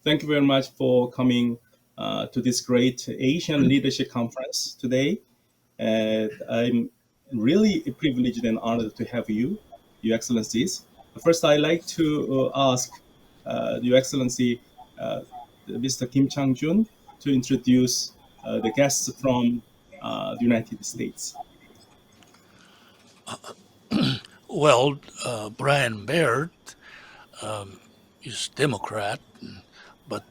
Thank you very much for coming to this great Asian Leadership Conference today. I'm really privileged and honored to have you, Your Excellencies. First, I'd like to ask Your Excellency, Mr. Kim Chang-jun, to introduce the guests from the United States. Well, Brian Baird is Democrat, but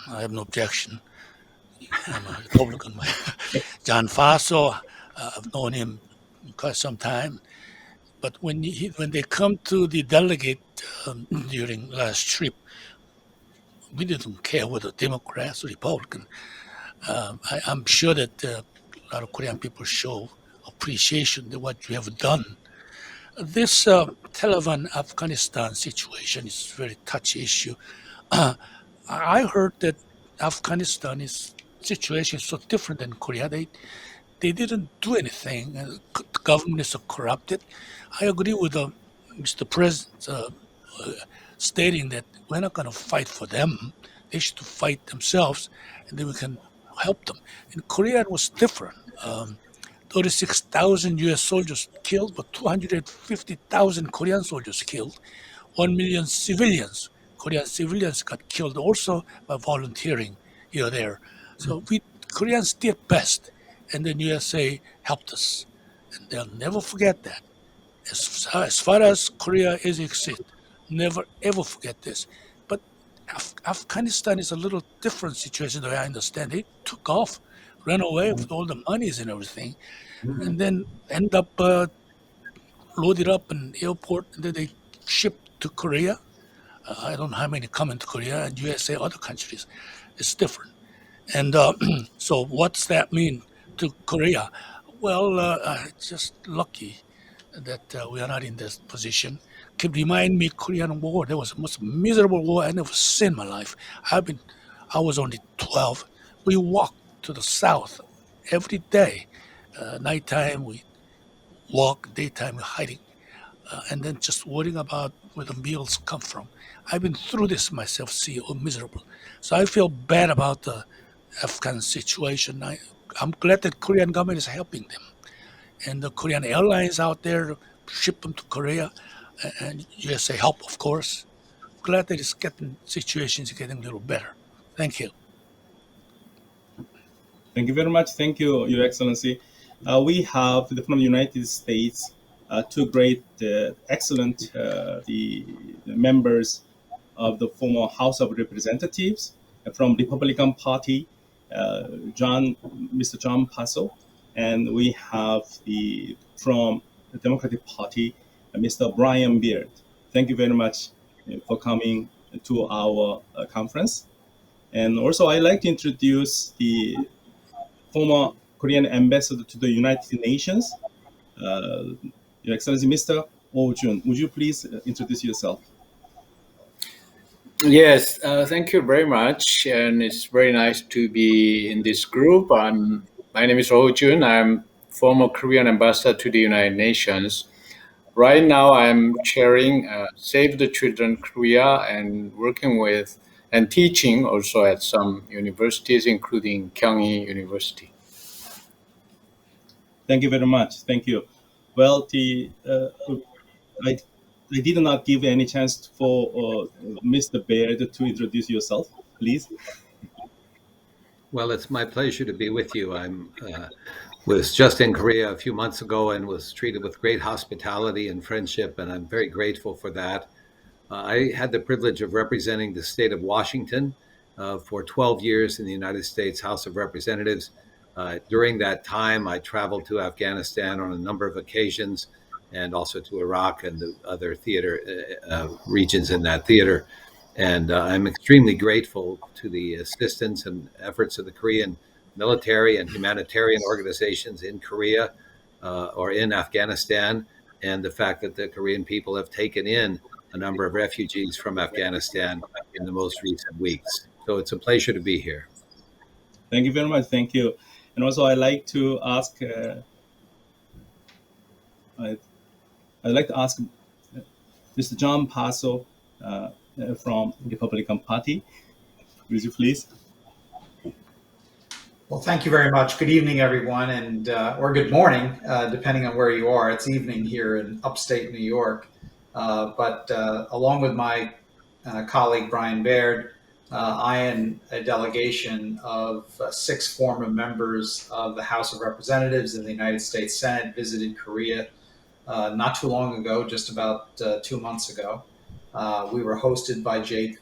I have no objection. I'm a Republican. John Faso, I've known him quite some time. But when they come to the delegate during last trip, we didn't care whether Democrats or Republican. I'm sure that a lot of Korean people show appreciation to what you have done. This Taliban Afghanistan situation is a very touchy issue. I heard that Afghanistan situation is so different than Korea. They didn't do anything. The government is so corrupted. I agree with Mr. President stating that we're not going to fight for them. They should fight themselves, and then we can help them. In Korea, it was different. 36,000 U.S. soldiers killed, but 250,000 Korean soldiers killed. 1 million civilians, Korean civilians got killed also by volunteering here or there. So we Koreans did best, and then USA helped us, and they'll never forget that. As far as Korea is exist, never ever forget this. But Afghanistan is a little different situation, the way I understand. They took off, ran away with all the monies and everything, and then end up loaded up in airport, and then they shipped to Korea. I don't know how many come into Korea and USA, other countries. It's different. And so, what's that mean to Korea? Well, just lucky that we are not in this position. Can remind me Korean War. That was the most miserable war I never seen in my life. I was only 12. We walked to the south every day. Nighttime we walk, daytime we're hiding, and then just worrying about where the meals come from. I've been through this myself, see, miserable. So I feel bad about the Afghan situation. I'm glad that Korean government is helping them, and the Korean airlines out there ship them to Korea, and USA help, of course. Glad that it's getting situations getting a little better. Thank you. Thank you very much. Thank you, Your Excellency. We have from the United States two great, excellent the members of the former House of Representatives from Republican Party, Mr. John Passo, and we have the from the Democratic Party, Mr. Brian Beard. Thank you very much for coming to our conference. And also, I'd like to introduce the former Korean ambassador to the United Nations, Your Excellency, Mr. Joon. Would you please introduce yourself? Yes, thank you very much, and it's very nice to be in this group. My name is Joon. I'm former Korean ambassador to the United Nations. Right now, I'm chairing Save the Children Korea and working with and teaching also at some universities, including Kyunghee University. Thank you very much. Thank you. Well, I, I did not give any chance for Mr. Baird to introduce yourself, please. Well, it's my pleasure to be with you. Was just in Korea a few months ago and was treated with great hospitality and friendship, and I'm very grateful for that. I had the privilege of representing the state of Washington for 12 years in the United States House of Representatives. During that time, I traveled to Afghanistan on a number of occasions and also to Iraq and the other theater regions in that theater. And I'm extremely grateful to the assistance and efforts of the Korean military and humanitarian organizations in Korea or in Afghanistan, and the fact that the Korean people have taken in a number of refugees from Afghanistan in the most recent weeks. So it's a pleasure to be here. Thank you very much. Thank you. And also, I'd like to ask. I'd like to ask Mr. John Passo from Republican Party. Would you please? Well, thank you very much. Good evening, everyone, and or good morning, depending on where you are. It's evening here in upstate New York. But along with my colleague Brian Baird, I and a delegation of 6 former members of the House of Representatives and the United States Senate visited Korea not too long ago, just about 2 months ago. We were hosted by Jake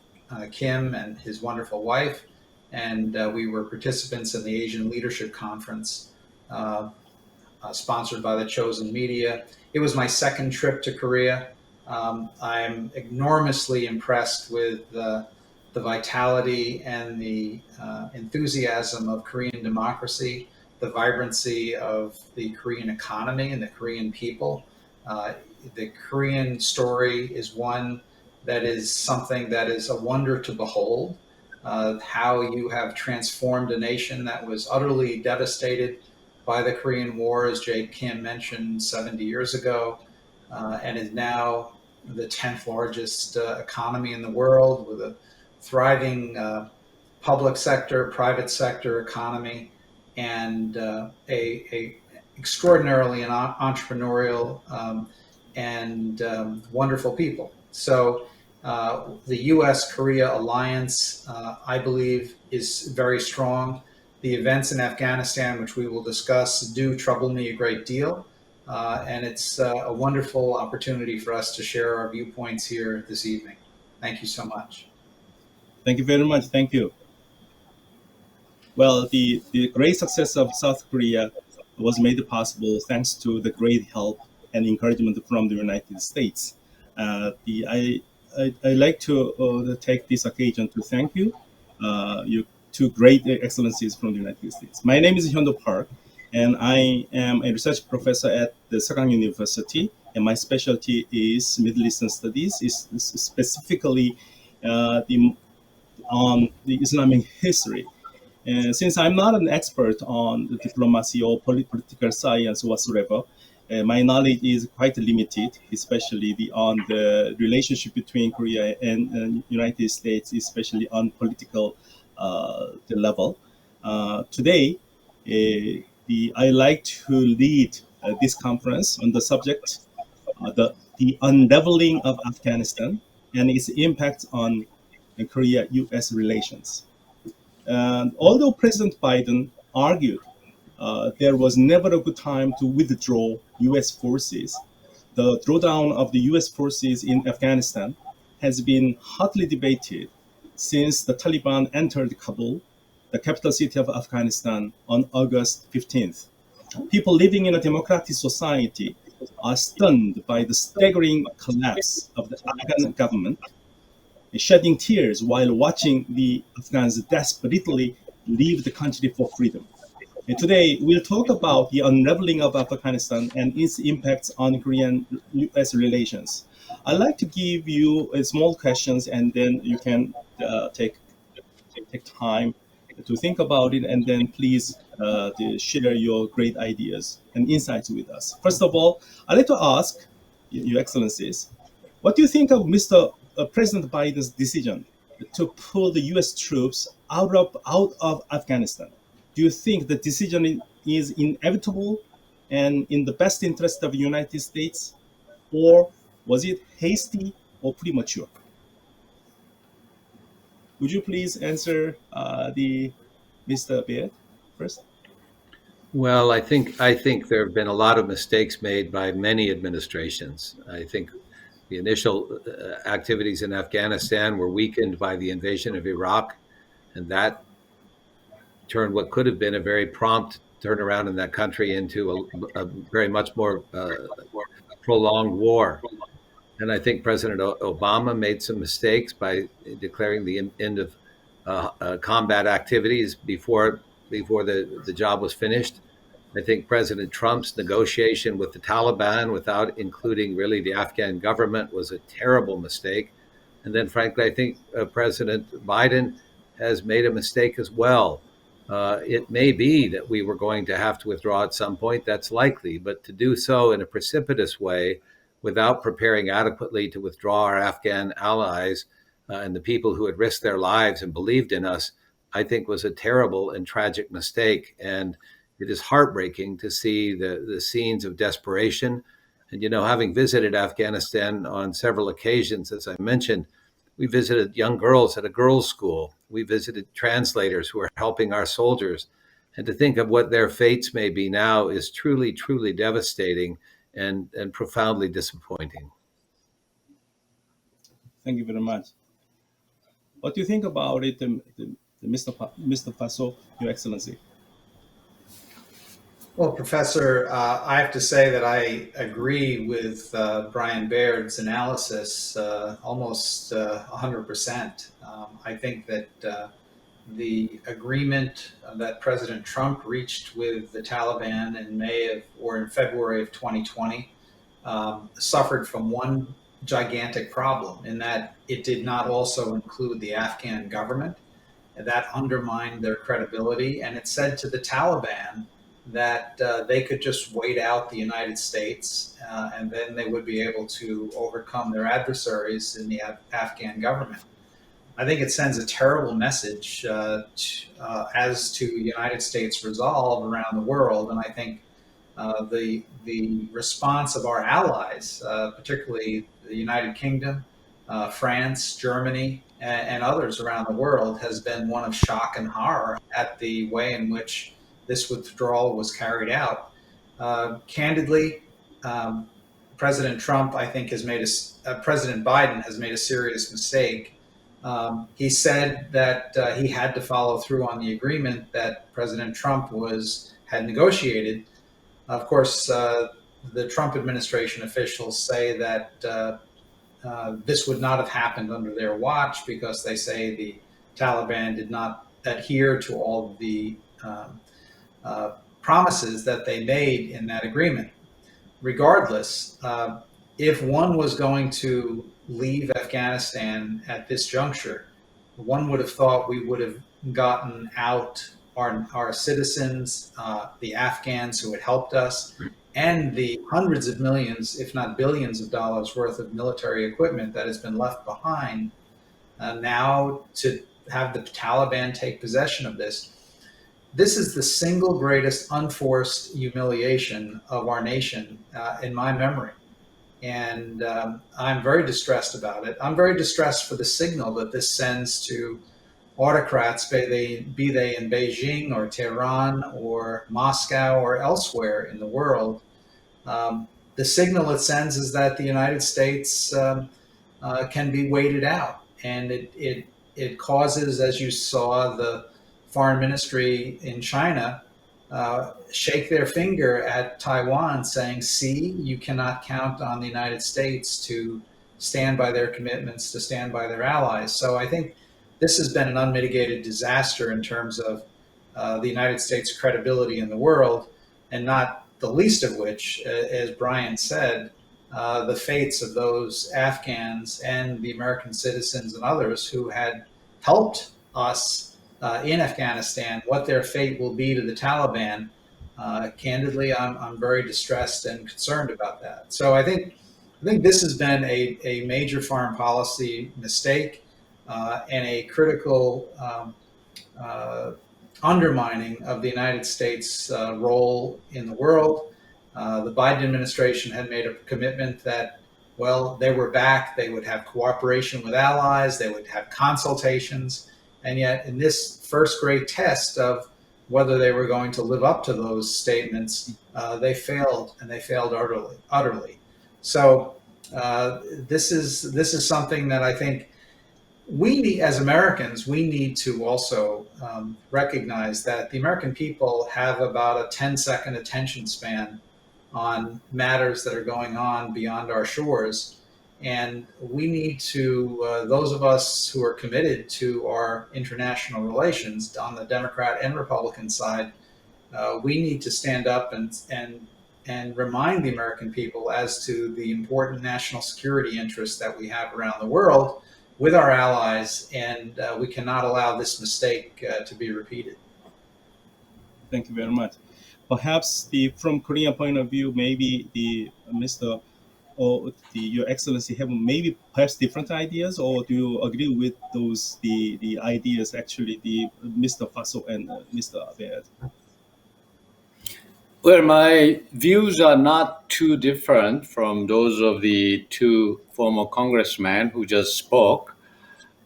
Kim and his wonderful wife, and we were participants in the Asian Leadership Conference sponsored by the Chosun Media. It was my second trip to Korea. I'm enormously impressed with the vitality and the enthusiasm of Korean democracy, the vibrancy of the Korean economy and the Korean people. The Korean story is one that is something that is a wonder to behold. How you have transformed a nation that was utterly devastated by the Korean War, as Jake Kim mentioned, 70 years ago, and is now the 10th largest economy in the world with a thriving public sector, private sector economy, and a extraordinarily entrepreneurial and wonderful people. So the U.S.-Korea alliance, I believe, is very strong. The events in Afghanistan, which we will discuss, do trouble me a great deal. And it's a wonderful opportunity for us to share our viewpoints here this evening. Thank you so much. Thank you very much. Thank you. Well, the great success of South Korea was made possible thanks to the great help and encouragement from the United States. I like to take this occasion to thank you, you two great excellencies from the United States. My name is Hyondo Park, and I am a research professor at the Sogang University, and my specialty is Middle Eastern Studies, is specifically on the Islamic history. And since I'm not an expert on the diplomacy or political science whatsoever, my knowledge is quite limited, especially on the relationship between Korea and United States, especially on political the level. Today, I like to lead this conference on the subject, the unraveling of Afghanistan and its impact on Korea-U.S. relations. And although President Biden argued there was never a good time to withdraw U.S. forces, the drawdown of the U.S. forces in Afghanistan has been hotly debated since the Taliban entered Kabul, the capital city of Afghanistan, on August 15th. People living in a democratic society are stunned by the staggering collapse of the Afghan government, shedding tears while watching the Afghans desperately leave the country for freedom. And today, we'll talk about the unraveling of Afghanistan and its impacts on Korean-U.S. relations. I'd like to give you small questions, and then you can take time to think about it, and then please share your great ideas and insights with us. First of all, I'd like to ask Your Excellencies, what do you think of Mr. President Biden's decision to pull the U.S. troops out of Afghanistan? Do you think the decision is inevitable and in the best interest of the United States, or was it hasty or premature? Would you please answer the Mr. Baird first? Well, I think there have been a lot of mistakes made by many administrations. I think the initial activities in Afghanistan were weakened by the invasion of Iraq, and that turned what could have been a very prompt turnaround in that country into a very much more prolonged war. And I think President Obama made some mistakes by declaring the end of combat activities before the job was finished. I think President Trump's negotiation with the Taliban without including really the Afghan government was a terrible mistake. And then, frankly, I think President Biden has made a mistake as well. It may be that we were going to have to withdraw at some point. That's likely. But to do so in a precipitous way without preparing adequately to withdraw our Afghan allies and the people who had risked their lives and believed in us, I think was a terrible and tragic mistake. And it is heartbreaking to see the scenes of desperation. And, having visited Afghanistan on several occasions, as I mentioned, we visited young girls at a girls' school. We visited translators who are helping our soldiers. And to think of what their fates may be now is truly, truly devastating and profoundly disappointing. Thank you very much. What do you think about it, Mr. Faso, Your Excellency? Well, Professor, I have to say that I agree with Brian Baird's analysis almost 100%. I think that the agreement that President Trump reached with the Taliban in in February of 2020 suffered from one gigantic problem in that it did not also include the Afghan government. And that undermined their credibility. And it said to the Taliban that they could just wait out the United States and then they would be able to overcome their adversaries in the Afghan government. I think it sends a terrible message as to United States resolve around the world. And I think the response of our allies, particularly the United Kingdom, France, Germany, and others around the world, has been one of shock and horror at the way in which this withdrawal was carried out. Candidly, President Trump, I think, President Biden has made a serious mistake. He said that he had to follow through on the agreement that President Trump had negotiated. Of course, the Trump administration officials say that this would not have happened under their watch because they say the Taliban did not adhere to all of the promises that they made in that agreement. Regardless, if one was going to leave Afghanistan at this juncture, one would have thought we would have gotten out our citizens, the Afghans who had helped us, and the hundreds of millions, if not billions of dollars worth of military equipment that has been left behind. Now to have the Taliban take possession of this is the single greatest unforced humiliation of our nation in my memory. And I'm very distressed about it. I'm very distressed for the signal that this sends to autocrats, be they in Beijing or Tehran or Moscow or elsewhere in the world. The signal it sends is that the United States can be waited out. And it causes, as you saw, the foreign ministry in China shake their finger at Taiwan saying, see, you cannot count on the United States to stand by their commitments, to stand by their allies. So I think this has been an unmitigated disaster in terms of the United States' credibility in the world, and not the least of which, as Brian said, the fates of those Afghans and the American citizens and others who had helped us in Afghanistan. What their fate will be to the Taliban, candidly, I'm very distressed and concerned about that. So I think this has been a major foreign policy mistake and a critical undermining of the United States' role in the world. The Biden administration had made a commitment that, well, they were back, they would have cooperation with allies, they would have consultations, and yet in this first great test of whether they were going to live up to those statements, they failed, and they failed utterly. So this is something that I think we need, as Americans, we need to also recognize that the American people have about a 10-second attention span on matters that are going on beyond our shores. And we need to, those of us who are committed to our international relations on the Democrat and Republican side, we need to stand up and remind the American people as to the important national security interests that we have around the world with our allies, and we cannot allow this mistake to be repeated. Thank you very much. Perhaps from Korean point of view, maybe Mr. or Your Excellency have maybe perhaps different ideas, or do you agree with those the ideas actually the Mr. Faso and Mr. Baird? Well, my views are not too different from those of the two former congressmen who just spoke.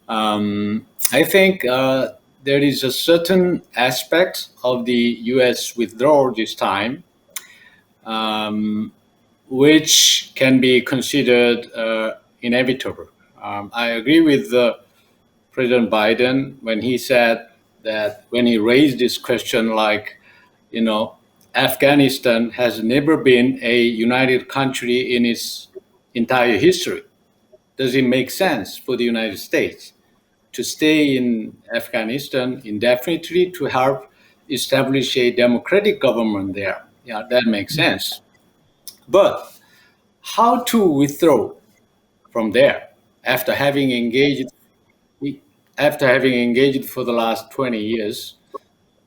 I think there is a certain aspect of the U.S. withdrawal this time, um, which can be considered inevitable. I agree with President Biden when he said that when he raised this question, like, you know, Afghanistan has never been a united country in its entire history. Does it make sense for the United States to stay in Afghanistan indefinitely to help establish a democratic government there? Yeah, that makes sense. But how to withdraw from there after having engaged for the last 20 years,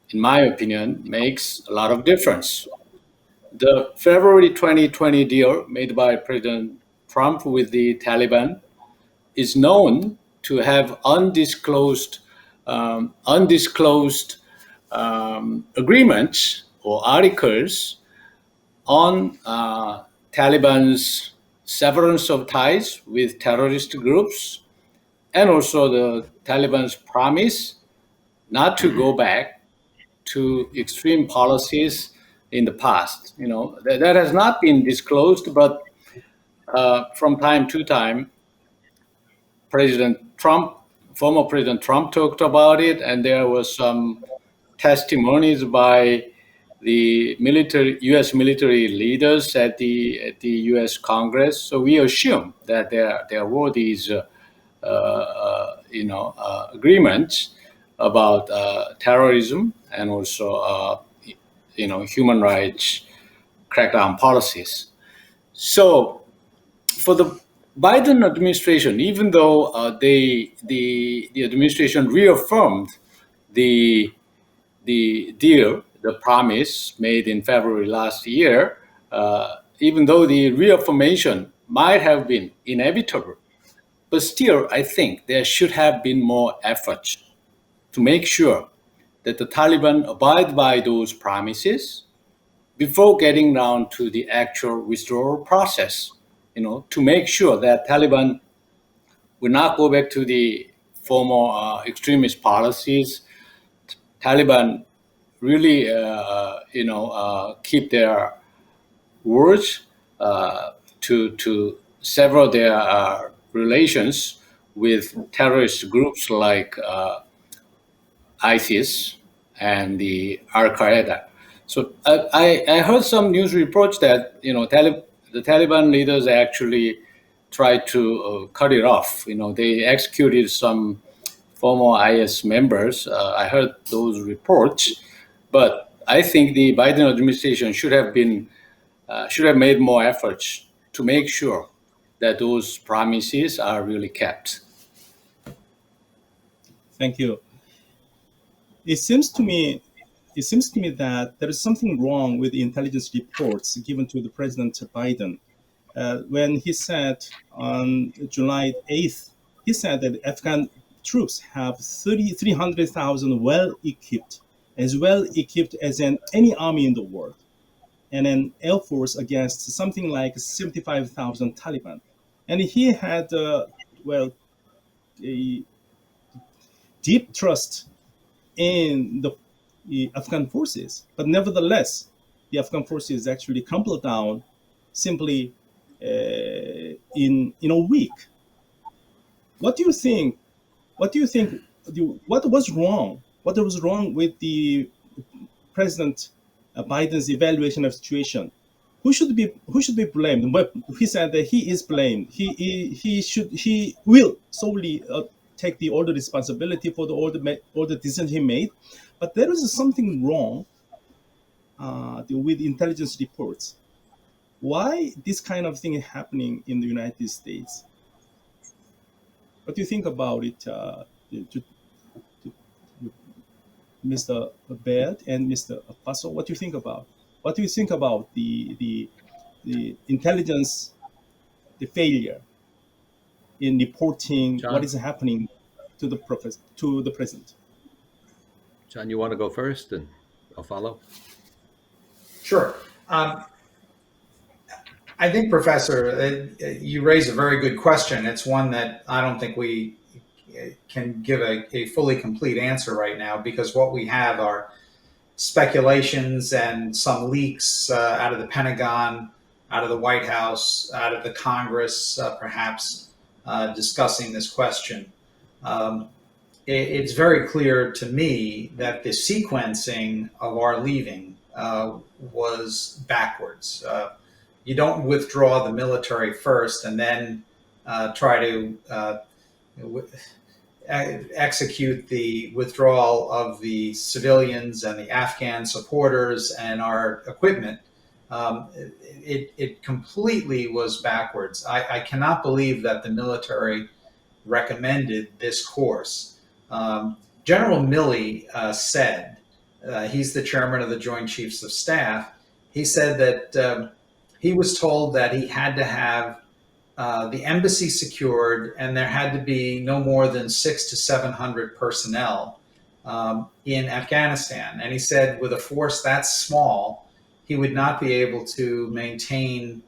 in my opinion, makes a lot of difference. The February 2020 deal made by President Trump with the Taliban is known to have undisclosed agreements or articles on Taliban's severance of ties with terrorist groups, and also the Taliban's promise not to go back to extreme policies in the past. That has not been disclosed, but from time to time, President Trump, former President Trump, talked about it, and there was some testimonies by the U.S. military leaders at the U.S. Congress. So we assume that there were these, agreements about terrorism and also, human rights crackdown policies. So for the Biden administration, even though the administration reaffirmed the deal, the promise made in February last year, even though the reaffirmation might have been inevitable, but still, I think there should have been more effort to make sure that the Taliban abide by those promises before getting down to the actual withdrawal process. To make sure that Taliban will not go back to the former extremist policies. Taliban really, keep their words to sever their relations with terrorist groups like ISIS and the Al Qaeda. So I heard some news reports that the Taliban leaders actually tried to cut it off. They executed some former IS members. I heard those reports, but I think the Biden administration should have made more efforts to make sure that those promises are really kept. Thank you. It seems to me that there is something wrong with the intelligence reports given to the President Biden. When he said on July 8th, he said that Afghan troops have 300,000 well-equipped, as well-equipped as any army in the world, and an air force against something like 75,000 Taliban. And he had, a deep trust in the Afghan forces. But nevertheless, the Afghan forces actually crumbled down simply in a week. What do you think? What do you think? What was wrong? What was wrong with the President Biden's evaluation of the situation? Who should be blamed? But he said that he is blamed. He will solely take all the responsibility for all the decisions he made. But there is something wrong with intelligence reports. Why this kind of thing is happening in the United States? What do you think about it, Mr. Baird and Mr. Passo? What do you think about? What do you think about the intelligence the failure in reporting what John, is happening to the president? John, you want to go first, and I'll follow. Sure. I think, Professor, you raise a very good question. It's one that I don't think we can give a fully complete answer right now, because what we have are speculations and some leaks out of the Pentagon, out of the White House, out of the Congress, perhaps discussing this question. It's very clear to me that the sequencing of our leaving was backwards. You don't withdraw the military first and then try to execute the withdrawal of the civilians and the Afghan supporters and our equipment. It completely was backwards. I cannot believe that the military recommended this course. General Milley said, he's the chairman of the Joint Chiefs of Staff, he said that he was told that he had to have the embassy secured, and there had to be no more than 600 to 700 personnel in Afghanistan. And he said with a force that small, he would not be able to maintain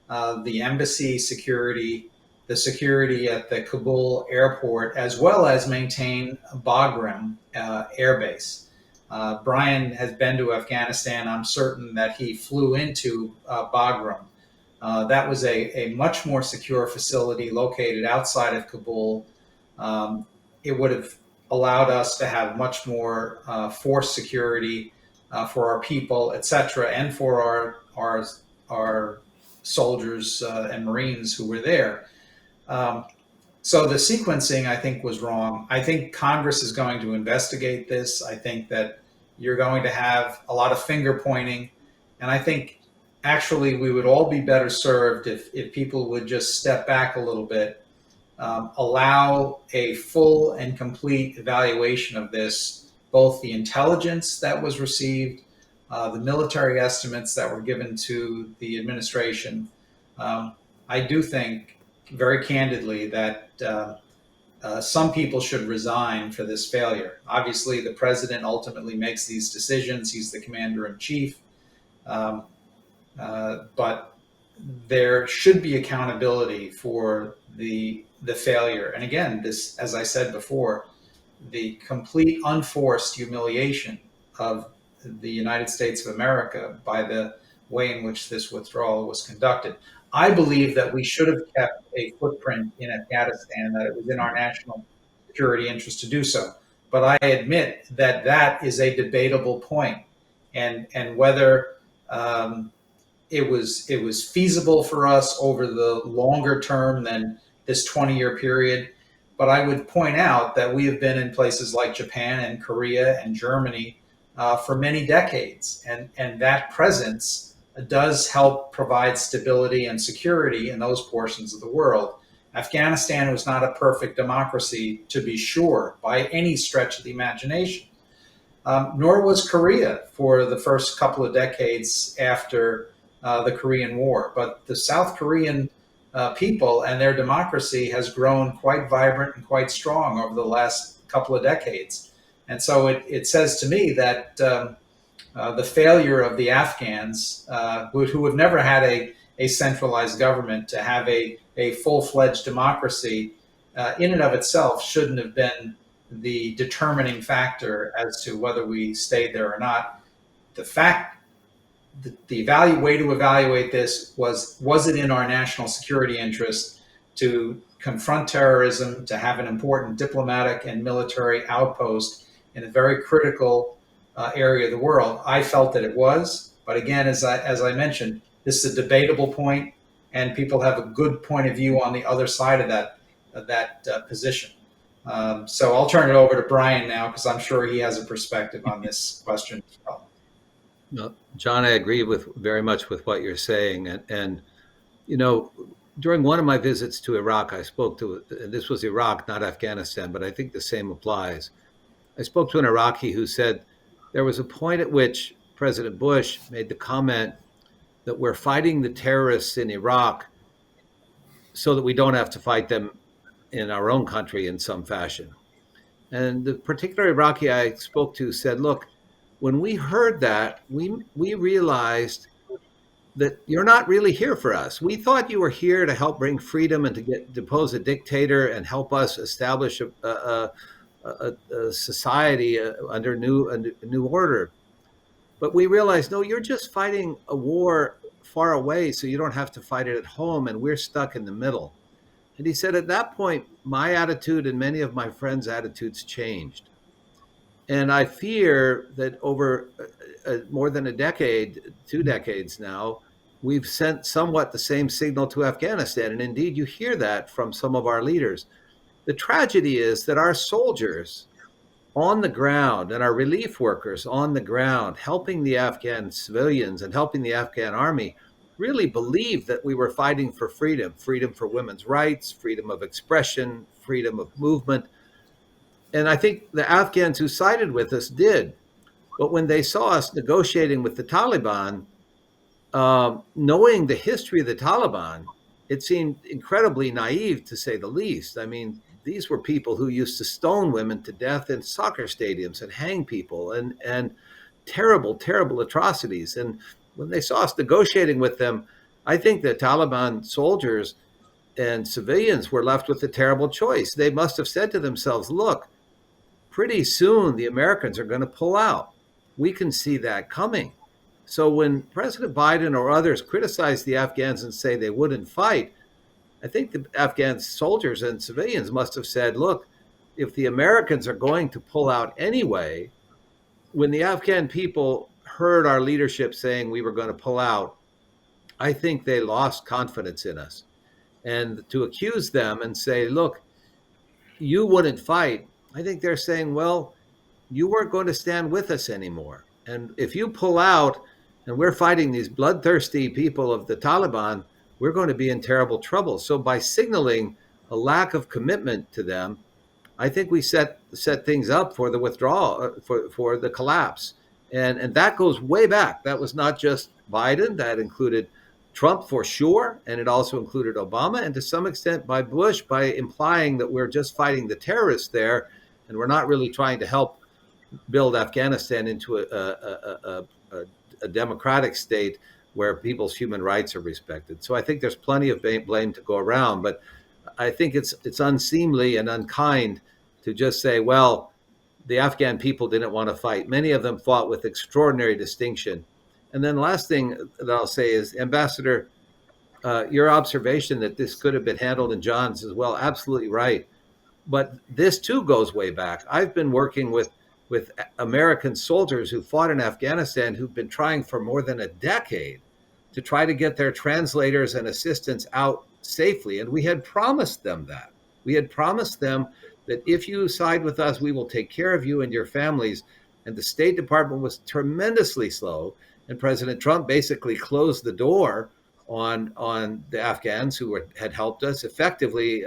the embassy security, the security at the Kabul airport, as well as maintain Bagram Air Base. Brian has been to Afghanistan. I'm certain that he flew into Bagram. That was a much more secure facility located outside of Kabul. It would have allowed us to have much more force security for our people, etc., and for our soldiers and Marines who were there. So the sequencing, I think, was wrong. I think Congress is going to investigate this. I think that you're going to have a lot of finger pointing. And I think actually we would all be better served if people would just step back a little bit, allow a full and complete evaluation of this, both the intelligence that was received, the military estimates that were given to the administration. I do think, very candidly, that some people should resign for this failure. Obviously, the president ultimately makes these decisions. He's the commander-in-chief. But there should be accountability for the failure. And again, this, as I said before, the complete unforced humiliation of the United States of America by the way in which this withdrawal was conducted. I believe that we should have kept a footprint in Afghanistan, that it was in our national security interest to do so. But I admit that that is a debatable point, and whether it was feasible for us over the longer term than this 20-year period. But I would point out that we have been in places like Japan and Korea and Germany for many decades, and that presence does help provide stability and security in those portions of the world. Afghanistan was not a perfect democracy, to be sure, by any stretch of the imagination. Nor was Korea for the first couple of decades after the Korean War. But the South Korean people and their democracy has grown quite vibrant and quite strong over the last couple of decades. And so it says to me that the failure of the Afghans, who have never had a centralized government, to have a full-fledged democracy in and of itself shouldn't have been the determining factor as to whether we stayed there or not. The way to evaluate this was it in our national security interest to confront terrorism, to have an important diplomatic and military outpost in a very critical area of the world? I felt that it was, but again, as I mentioned, this is a debatable point, and people have a good point of view on the other side of that position. So I'll turn it over to Brian now, because I'm sure he has a perspective on this question as well. No, John, I agree very much with what you're saying. And during one of my visits to Iraq, I spoke to, and this was Iraq, not Afghanistan, but I think the same applies. I spoke to an Iraqi who said there was a point at which President Bush made the comment that we're fighting the terrorists in Iraq so that we don't have to fight them in our own country in some fashion. And the particular Iraqi I spoke to said, look, when we heard that, we realized that you're not really here for us. We thought you were here to help bring freedom and to depose a dictator and help us establish a society under a new order. But we realized, no, you're just fighting a war far away, so you don't have to fight it at home, and we're stuck in the middle. And he said, at that point, my attitude and many of my friends' attitudes changed. And I fear that over more than a decade, 2 decades now, we've sent somewhat the same signal to Afghanistan. And indeed, you hear that from some of our leaders. The tragedy is that our soldiers on the ground and our relief workers on the ground, helping the Afghan civilians and helping the Afghan army, really believed that we were fighting for freedom, freedom for women's rights, freedom of expression, freedom of movement. And I think the Afghans who sided with us did. But when they saw us negotiating with the Taliban, knowing the history of the Taliban, it seemed incredibly naive, to say the least. I mean, these were people who used to stone women to death in soccer stadiums and hang people and terrible, terrible atrocities. And when they saw us negotiating with them, I think the Taliban soldiers and civilians were left with a terrible choice. They must have said to themselves, look, pretty soon the Americans are going to pull out. We can see that coming. So when President Biden or others criticize the Afghans and say they wouldn't fight, I think the Afghan soldiers and civilians must have said, look, if the Americans are going to pull out anyway, when the Afghan people heard our leadership saying we were going to pull out, I think they lost confidence in us. And to accuse them and say, look, you wouldn't fight, I think they're saying, well, you weren't going to stand with us anymore. And if you pull out and we're fighting these bloodthirsty people of the Taliban, we're going to be in terrible trouble. So by signaling a lack of commitment to them, I think we set things up for the withdrawal, for the collapse. And that goes way back. That was not just Biden. That included Trump for sure. And it also included Obama. And to some extent by Bush, by implying that we're just fighting the terrorists there and we're not really trying to help build Afghanistan into a democratic state where people's human rights are respected. So I think there's plenty of blame to go around, but I think it's unseemly and unkind to just say, well, the Afghan people didn't want to fight. Many of them fought with extraordinary distinction. And then the last thing that I'll say is, Ambassador, your observation that this could have been handled in John's as well, absolutely right. But this too goes way back. I've been working with American soldiers who fought in Afghanistan who've been trying for more than a decade to try to get their translators and assistants out safely. And we had promised them that. We had promised them that if you side with us, we will take care of you and your families. And the State Department was tremendously slow. And President Trump basically closed the door on the Afghans who had helped us. Effectively,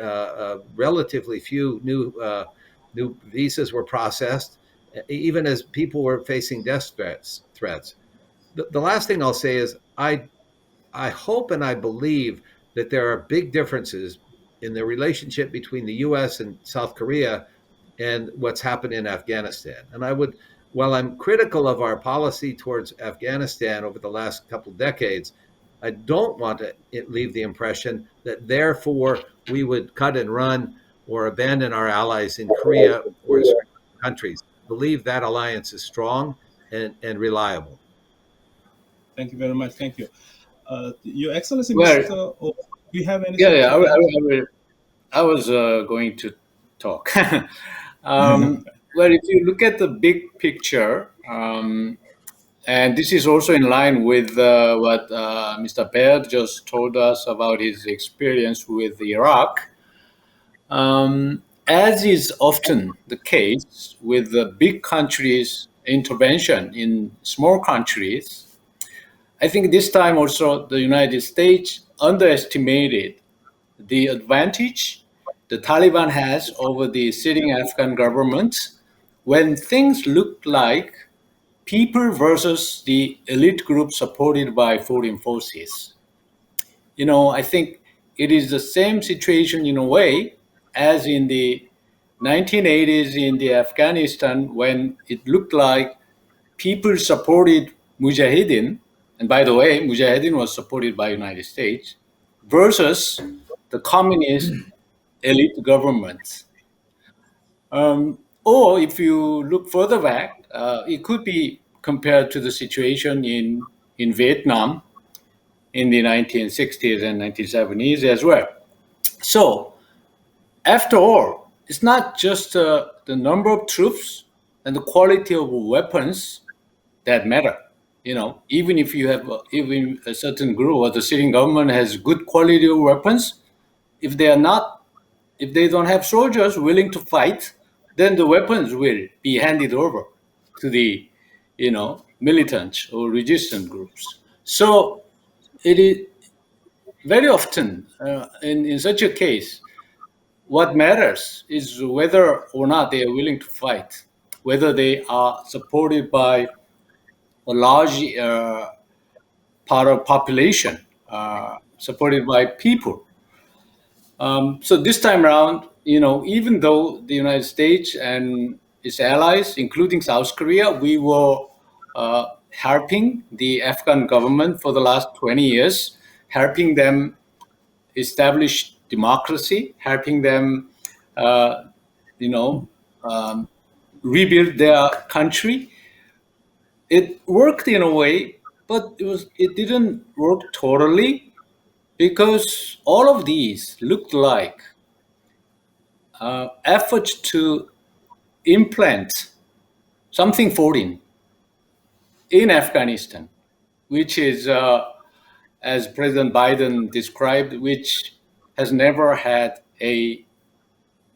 relatively few new visas were processed, even as people were facing death threats. The last thing I'll say is I hope and I believe that there are big differences in the relationship between the U.S. and South Korea and what's happened in Afghanistan. And while I'm critical of our policy towards Afghanistan over the last couple of decades, I don't want to leave the impression that therefore we would cut and run or abandon our allies in Korea or countries. I believe that alliance is strong and reliable. Thank you very much. Thank you. Your Excellency, Well, Mr. O, do you have anything? I was going to talk. Well, if you look at the big picture, and this is also in line with what Mr. Baird just told us about his experience with Iraq. As is often the case with the big countries' intervention in small countries, I think this time also the United States underestimated the advantage the Taliban has over the sitting Afghan government when things looked like people versus the elite group supported by foreign forces. I think it is the same situation in a way as in the 1980s in the Afghanistan, when it looked like people supported Mujahideen, and by the way, Mujahideen was supported by United States, versus the communist elite governments. Or if you look further back, it could be compared to the situation in Vietnam in the 1960s and 1970s as well. So, after all, it's not just the number of troops and the quality of weapons that matter. Even if you have, even a certain group or the sitting government has good quality of weapons, if they are not, if they don't have soldiers willing to fight, then the weapons will be handed over to the, militant or resistant groups. So it is very often in such a case, what matters is whether or not they are willing to fight, whether they are supported by a large part of population, supported by people. So this time around, even though the United States and its allies, including South Korea, we were helping the Afghan government for the last 20 years, helping them establish democracy, helping them, uh, you know, um, rebuild their country. It worked in a way, but it didn't work totally, because all of these looked like efforts to implant something foreign in Afghanistan, which is, as President Biden described, which has never had a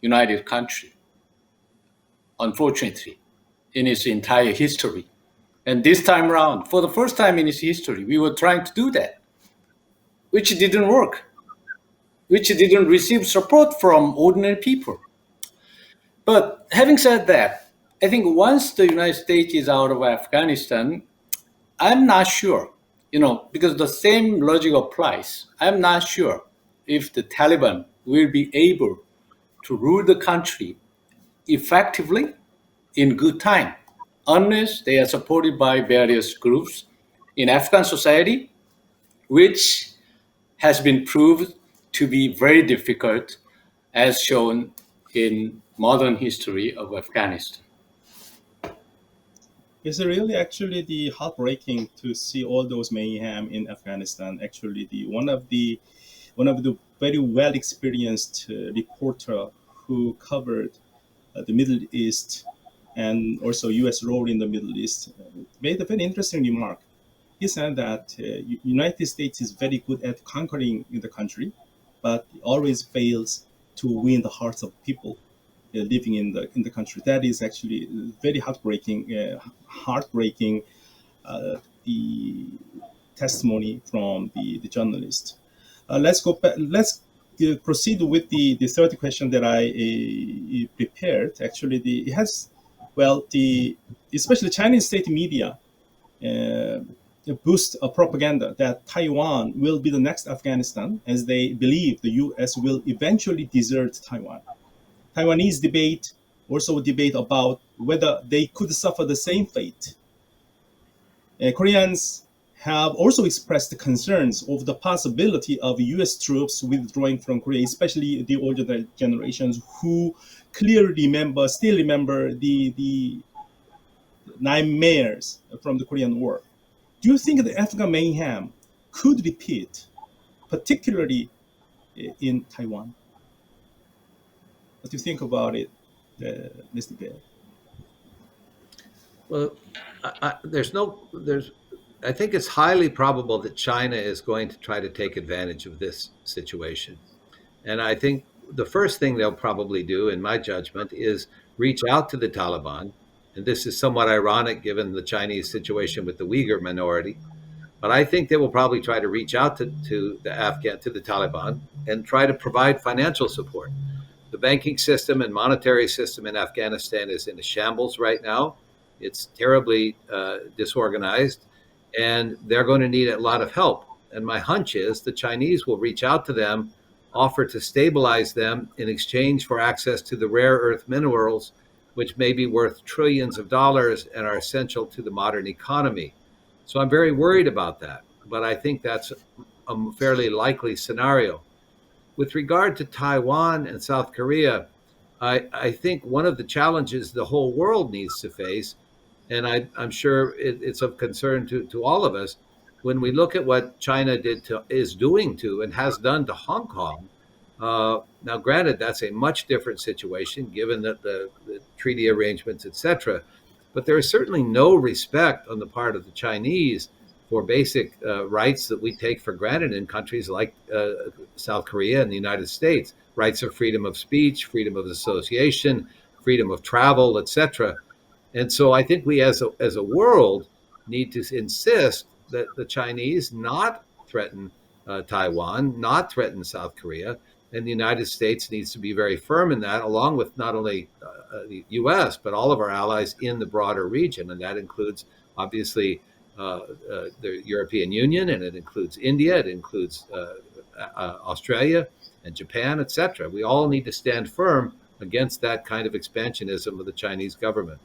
united country, unfortunately, in its entire history. And this time around, for the first time in its history, we were trying to do that, which didn't work, which didn't receive support from ordinary people. But having said that, I think once the United States is out of Afghanistan, I'm not sure, because the same logic applies. I'm not sure if the Taliban will be able to rule the country effectively in good time, unless they are supported by various groups in Afghan society, which has been proved to be very difficult, as shown in modern history of Afghanistan. It's really actually the heartbreaking to see all those mayhem in Afghanistan. Actually, the one of the very well experienced reporter who covered the Middle East and also U.S. role in the Middle East made a very interesting remark. He said that United States is very good at conquering the country, but always fails to win the hearts of people living in the country. That is actually very heartbreaking. The testimony from the journalist. Let's go back. Let's proceed with the third question that I prepared. Actually, it has, well, especially Chinese state media uh, boost a propaganda that Taiwan will be the next Afghanistan, as they believe the U.S. will eventually desert Taiwan. Taiwanese debate also debate about whether they could suffer the same fate. Koreans have also expressed concerns of the possibility of U.S. troops withdrawing from Korea, especially the older generations who still remember the nightmares from the Korean War. Do you think the Afghan mayhem could repeat, particularly in Taiwan? What do you think about it, Mr. Baird? Well, I think it's highly probable that China is going to try to take advantage of this situation. And I think the first thing they'll probably do, in my judgment, is reach out to the Taliban. And this is somewhat ironic given the Chinese situation with the Uyghur minority. But I think they will probably try to reach out to the Taliban and try to provide financial support. The banking system and monetary system in Afghanistan is in a shambles right now. It's terribly disorganized, and they're going to need a lot of help. And my hunch is the Chinese will reach out to them offer to stabilize them in exchange for access to the rare earth minerals, which may be worth trillions of dollars and are essential to the modern economy. So I'm very worried about that, but I think that's a fairly likely scenario. With regard to Taiwan and South Korea, I think one of the challenges the whole world needs to face, and I'm sure it's of concern to all of us, when we look at what China is doing to and has done to Hong Kong. Now, granted, that's a much different situation given that the treaty arrangements, etc. But there is certainly no respect on the part of the Chinese for basic rights that we take for granted in countries like South Korea and the United States. Rights of freedom of speech, freedom of association, freedom of travel, etc. And so I think we as a world need to insist that the Chinese not threaten Taiwan, not threaten South Korea, and the United States needs to be very firm in that, along with not only the U.S., but all of our allies in the broader region. And that includes, obviously, the European Union, and it includes India, it includes Australia and Japan, etc. We all need to stand firm against that kind of expansionism of the Chinese government.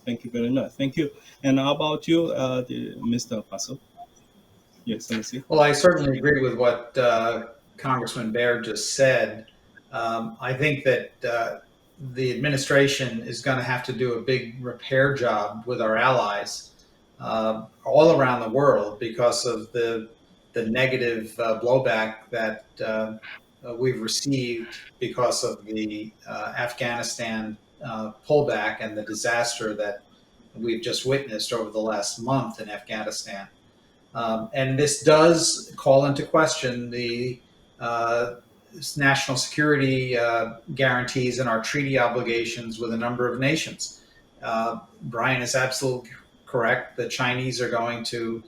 Thank you very much. Thank you. And how about you, Mr. Passo? Yes, let me see. Well, I certainly agree with what Congressman Baird just said. I think that the administration is going to have to do a big repair job with our allies all around the world because of the negative blowback that we've received because of the Afghanistan pullback and the disaster that we've just witnessed over the last month in Afghanistan. And this does call into question the national security guarantees and our treaty obligations with a number of nations. Brian is absolutely correct. The Chinese are going to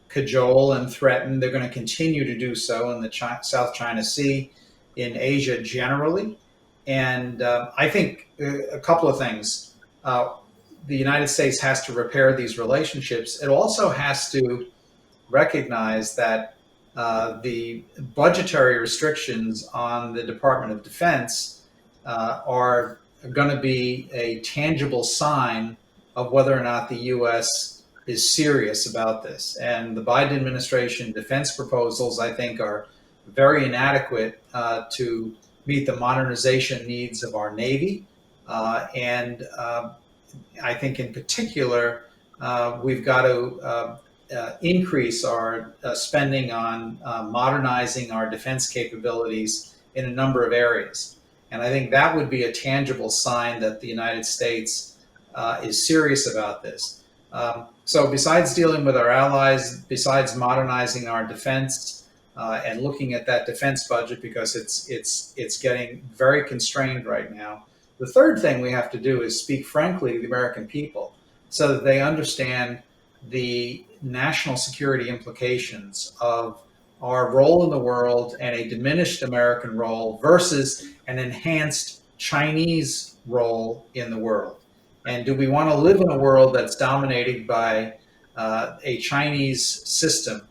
cajole and threaten. They're going to continue to do so in the South China Sea, in Asia generally. And I think a couple of things. The United States has to repair these relationships. It also has to recognize that the budgetary restrictions on the Department of Defense are going to be a tangible sign of whether or not the U.S. is serious about this. And the Biden administration defense proposals, I think, are very inadequate to meet the modernization needs of our Navy. And I think in particular, we've got to increase our spending on modernizing our defense capabilities in a number of areas. And I think that would be a tangible sign that the United States is serious about this. So besides dealing with our allies, besides modernizing our defense and looking at that defense budget, because it's getting very constrained right now, the third thing we have to do is speak frankly to the American people so that they understand the national security implications of our role in the world and a diminished American role versus an enhanced Chinese role in the world. And do we want to live in a world that's dominated by a Chinese system,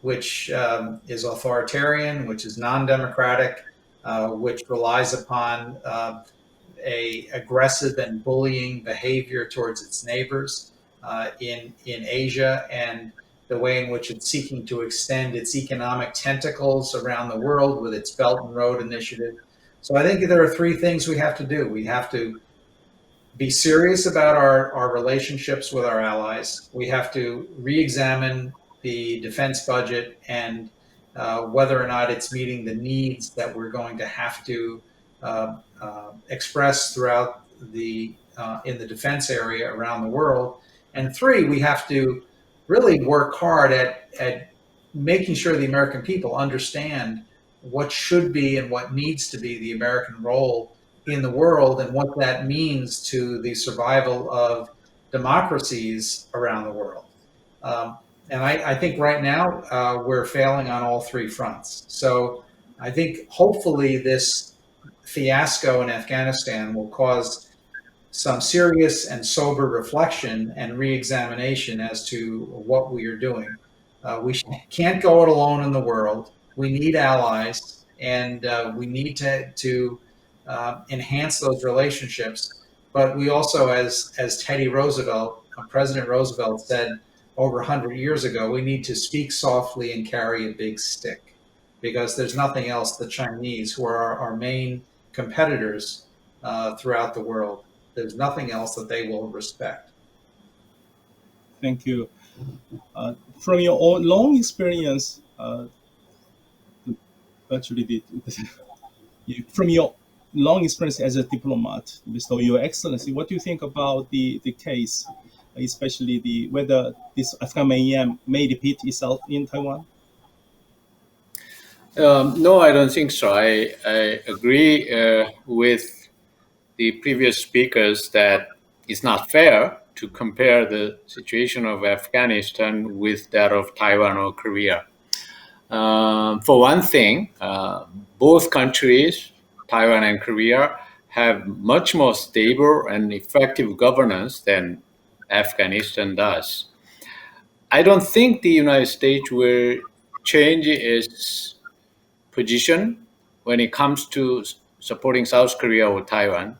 which is authoritarian, which is non-democratic, which relies upon a aggressive and bullying behavior towards its neighbors in Asia, and the way in which it's seeking to extend its economic tentacles around the world with its Belt and Road Initiative. So I think there are three things we have to do. We have to be serious about our relationships with our allies. We have to re-examine the defense budget and whether or not it's meeting the needs that we're going to have to express throughout in the defense area around the world. And three, we have to really work hard at making sure the American people understand what should be and what needs to be the American role in the world and what that means to the survival of democracies around the world. And I think right now we're failing on all three fronts. So I think hopefully this fiasco in Afghanistan will cause some serious and sober reflection and re-examination as to what we are doing. We can't go it alone in the world. we need allies, and we need to enhance those relationships. But we also, as Teddy Roosevelt, President Roosevelt said over 100 years ago, we need to speak softly and carry a big stick, because there's nothing else the Chinese, who are our main competitors throughout the world, there's nothing else that they will respect. Thank you. From your own long experience, from your long experience as a diplomat, Mr. Your Excellency, what do you think about the case, especially whether this Afghan mayhem may repeat itself in Taiwan? No, I don't think so. I agree with the previous speakers that it's not fair to compare the situation of Afghanistan with that of Taiwan or Korea. For one thing, both countries, Taiwan and Korea, have much more stable and effective governance than Afghanistan does. I don't think the United States will change its position when it comes to supporting South Korea or Taiwan.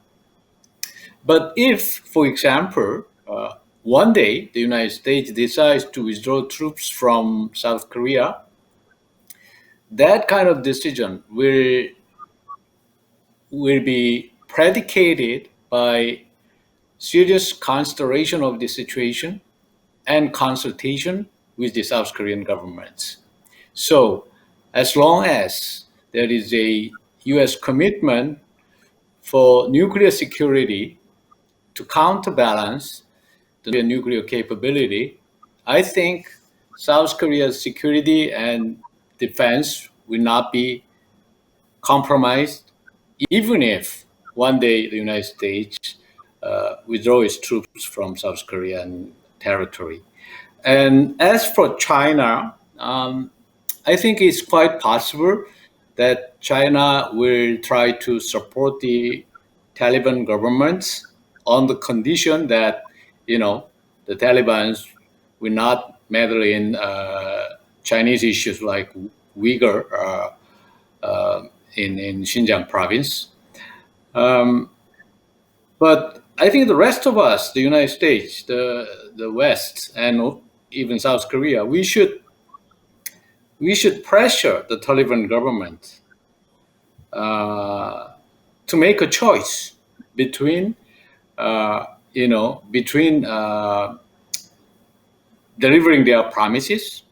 But if, for example, one day the United States decides to withdraw troops from South Korea, that kind of decision will be predicated by serious consideration of the situation and consultation with the South Korean government. So, as long as there is a U.S. commitment for nuclear security to counterbalance the nuclear capability, I think South Korea's security and defense will not be compromised, even if one day the United States withdraw its troops from South Korean territory. And as for China, I think it's quite possible that China will try to support the Taliban government on the condition that, the Taliban will not meddle in Chinese issues like Uyghur in Xinjiang province. But I think the rest of us, the United States, the West, and even South Korea, we should pressure the Taliban government to make a choice between delivering their promises,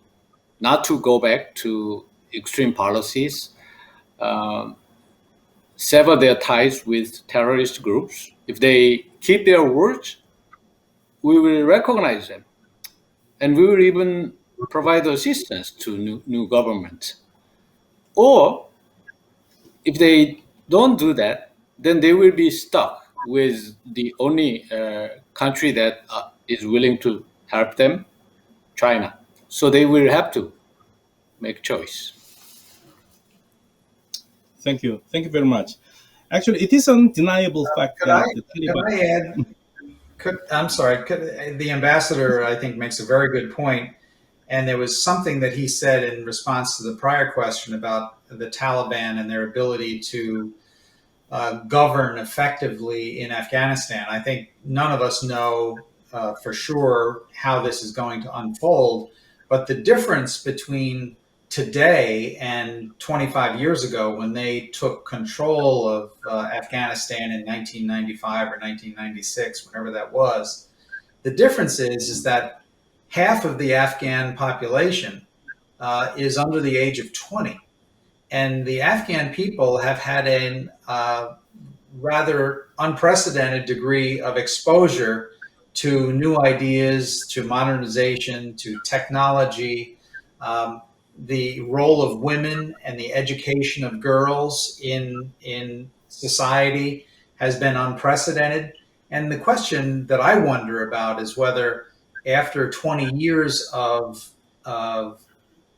not to go back to extreme policies, sever their ties with terrorist groups. If they keep their words, we will recognize them, and we will even provide assistance to new government. Or if they don't do that, then they will be stuck with the only country that is willing to help them, China. So they will have to make choice. Thank you. Thank you very much. Actually, it is an undeniable fact that the Taliban... I'm sorry. The ambassador, I think, makes a very good point. And there was something that he said in response to the prior question about the Taliban and their ability to govern effectively in Afghanistan. I think none of us know for sure how this is going to unfold. But the difference between today and 25 years ago, when they took control of Afghanistan in 1995 or 1996, whenever that was, the difference is that half of the Afghan population is under the age of 20. And the Afghan people have had a rather unprecedented degree of exposure to new ideas, to modernization, to technology. The role of women and the education of girls in society has been unprecedented. And the question that I wonder about is whether after 20 years of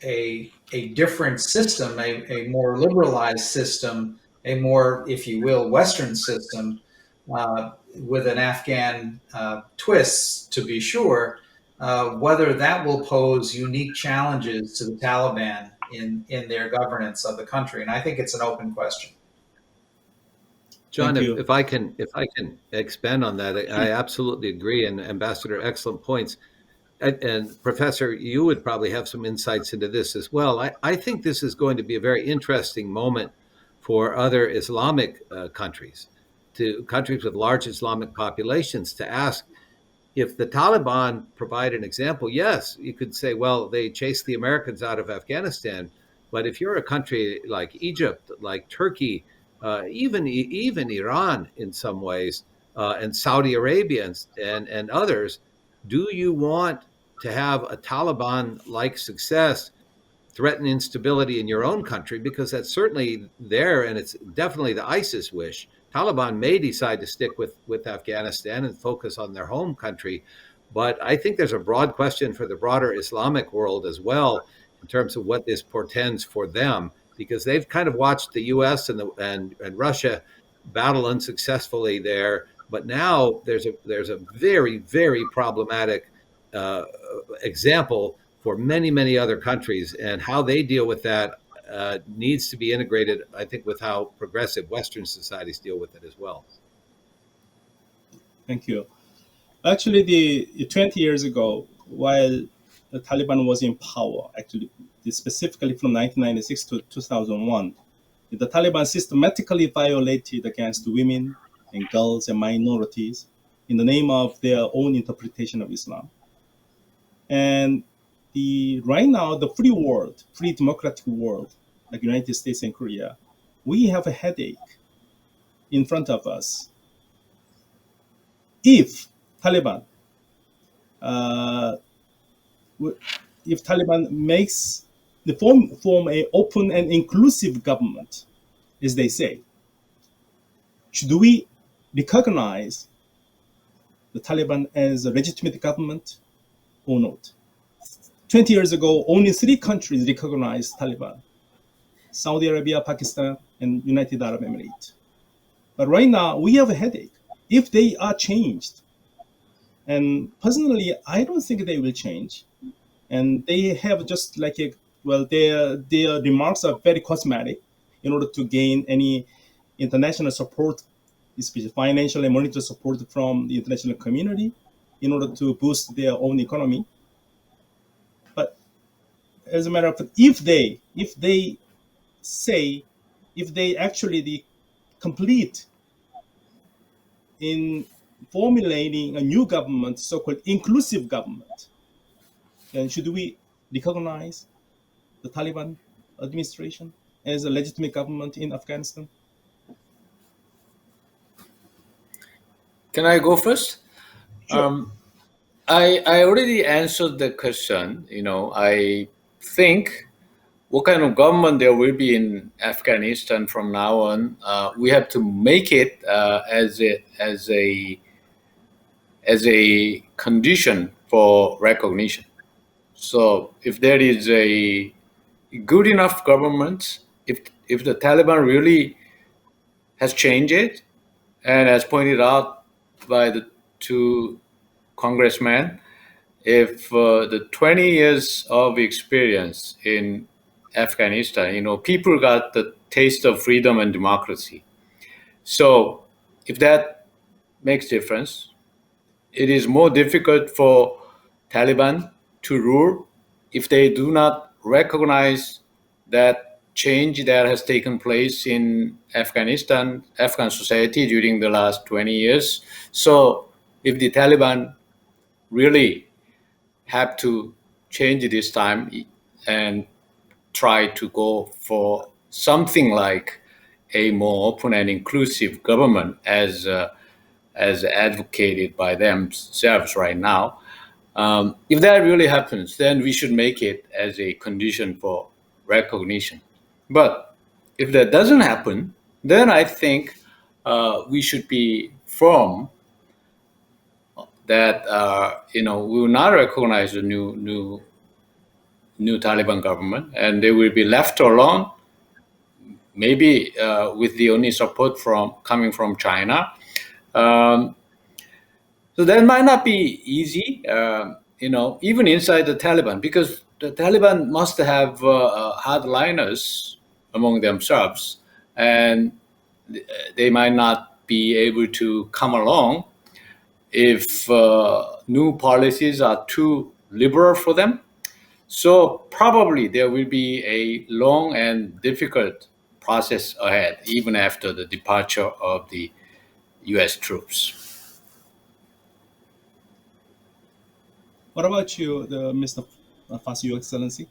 a different system, a more liberalized system, a more, if you will, Western system, with an Afghan twist, to be sure, whether that will pose unique challenges to the Taliban in their governance of the country. And I think it's an open question. John, Thank you. if I can expand on that, I absolutely agree. And Ambassador, excellent points. And Professor, you would probably have some insights into this as well. I think this is going to be a very interesting moment for other Islamic countries with large Islamic populations to ask, if the Taliban provide an example, yes, you could say, well, they chased the Americans out of Afghanistan. But if you're a country like Egypt, like Turkey, even Iran in some ways, and Saudi Arabia and others, do you want to have a Taliban-like success threaten instability in your own country? Because that's certainly there, and it's definitely the ISIS wish. Taliban may decide to stick with Afghanistan and focus on their home country, but I think there's a broad question for the broader Islamic world as well in terms of what this portends for them, because they've kind of watched the U.S. and Russia battle unsuccessfully there, but now there's a very, very problematic example for many, many other countries, and how they deal with that needs to be integrated, I think, with how progressive Western societies deal with it as well. Thank you. Actually, the 20 years ago, while the Taliban was in power, actually, specifically from 1996 to 2001, the Taliban systematically violated against women and girls and minorities in the name of their own interpretation of Islam. And right now, the free democratic world, like United States and Korea, we have a headache in front of us. If Taliban makes form a open and inclusive government, as they say, should we recognize the Taliban as a legitimate government or not? 20 years ago, only 3 countries recognized Taliban: Saudi Arabia, Pakistan, and United Arab Emirates. But right now, we have a headache. If they are changed, and personally, I don't think they will change. And they have just like their remarks are very cosmetic in order to gain any international support, especially financial and monetary support from the international community, in order to boost their own economy. But as a matter of fact, if they actually complete in formulating a new government, so-called inclusive government, then should we recognize the Taliban administration as a legitimate government in Afghanistan? Can I go first? Sure. I already answered the question. I think what kind of government there will be in Afghanistan from now on, we have to make it as a condition for recognition. So if there is a good enough government, if the Taliban really has changed it, and as pointed out by the 2 congressmen, if the 20 years of experience in Afghanistan, people got the taste of freedom and democracy. So if that makes difference, it is more difficult for Taliban to rule if they do not recognize that change that has taken place in Afghan society during the last 20 years. So if the Taliban really have to change this time and try to go for something like a more open and inclusive government as advocated by themselves right now. If that really happens, then we should make it as a condition for recognition. But if that doesn't happen, then I think we should be firm that we will not recognize the new Taliban government, and they will be left alone, maybe with the only support coming from China. So that might not be easy, even inside the Taliban, because the Taliban must have hardliners among themselves, and they might not be able to come along if new policies are too liberal for them. So probably there will be a long and difficult process ahead, even after the departure of the U.S. troops. What about you, Mr. Faso, Your Excellency?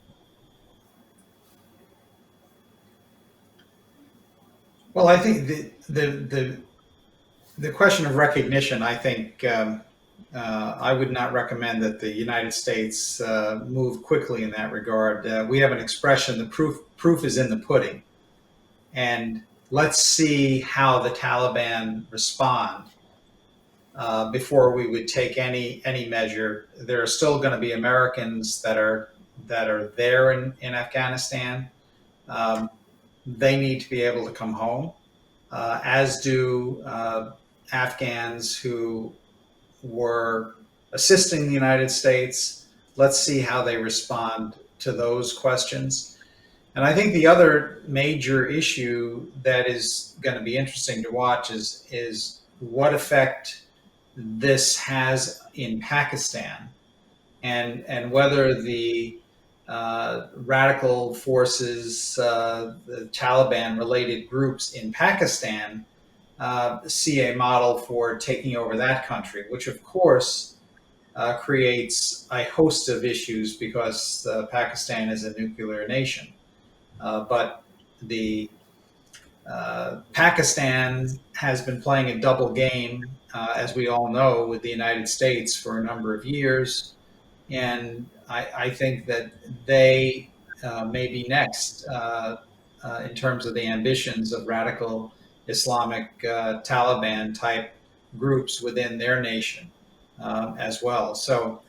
Well, I think the question of recognition, I think I would not recommend that the United States move quickly in that regard. We have an expression: the proof is in the pudding, and let's see how the Taliban respond before we would take any measure. There are still going to be Americans that are there in Afghanistan. They need to be able to come home, as do Afghans who were assisting the United States. Let's see how they respond to those questions. And I think the other major issue that is going to be interesting to watch is what effect this has in Pakistan, and whether the radical forces, the Taliban-related groups in Pakistan, see a model for taking over that country, which of course creates a host of issues because Pakistan is a nuclear nation. But the Pakistan has been playing a double game, as we all know, with the United States for a number of years. And I think that they may be next in terms of the ambitions of radical Islamic Taliban type groups within their nation as well. So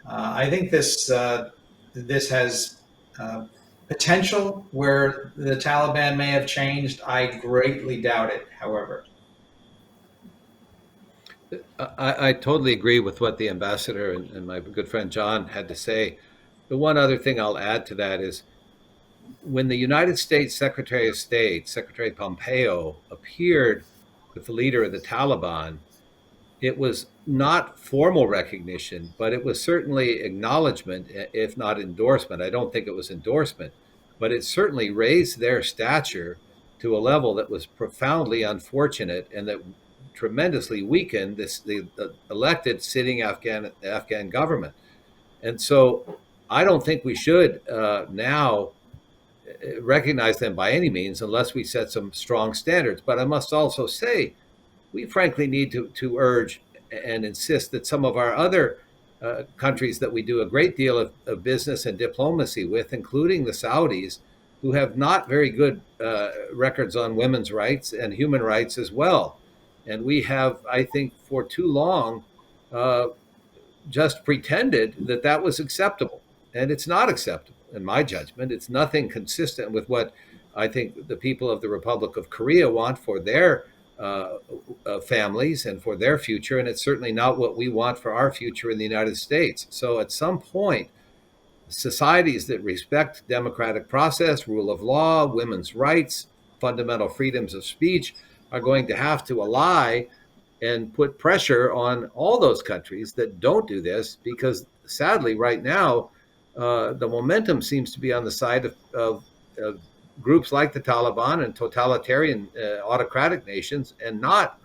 I think this has potential where the Taliban may have changed. I greatly doubt it, however. I totally agree with what the ambassador and my good friend John had to say. The one other thing I'll add to that is when the United States Secretary of State, Secretary Pompeo, appeared with the leader of the Taliban, it was not formal recognition, but it was certainly acknowledgement, if not endorsement. I don't think it was endorsement, but it certainly raised their stature to a level that was profoundly unfortunate and that tremendously weakened the elected sitting Afghan government. And so I don't think we should now recognize them by any means unless we set some strong standards. But I must also say, we frankly need to urge and insist that some of our other countries that we do a great deal of business and diplomacy with, including the Saudis, who have not very good records on women's rights and human rights as well. And we have, I think, for too long, just pretended that that was acceptable. And it's not acceptable, in my judgment. It's nothing consistent with what I think the people of the Republic of Korea want for their families and for their future. And it's certainly not what we want for our future in the United States. So at some point, societies that respect democratic process, rule of law, women's rights, fundamental freedoms of speech are going to have to ally and put pressure on all those countries that don't do this, because sadly, right now, the momentum seems to be on the side of groups like the Taliban and totalitarian autocratic nations, and not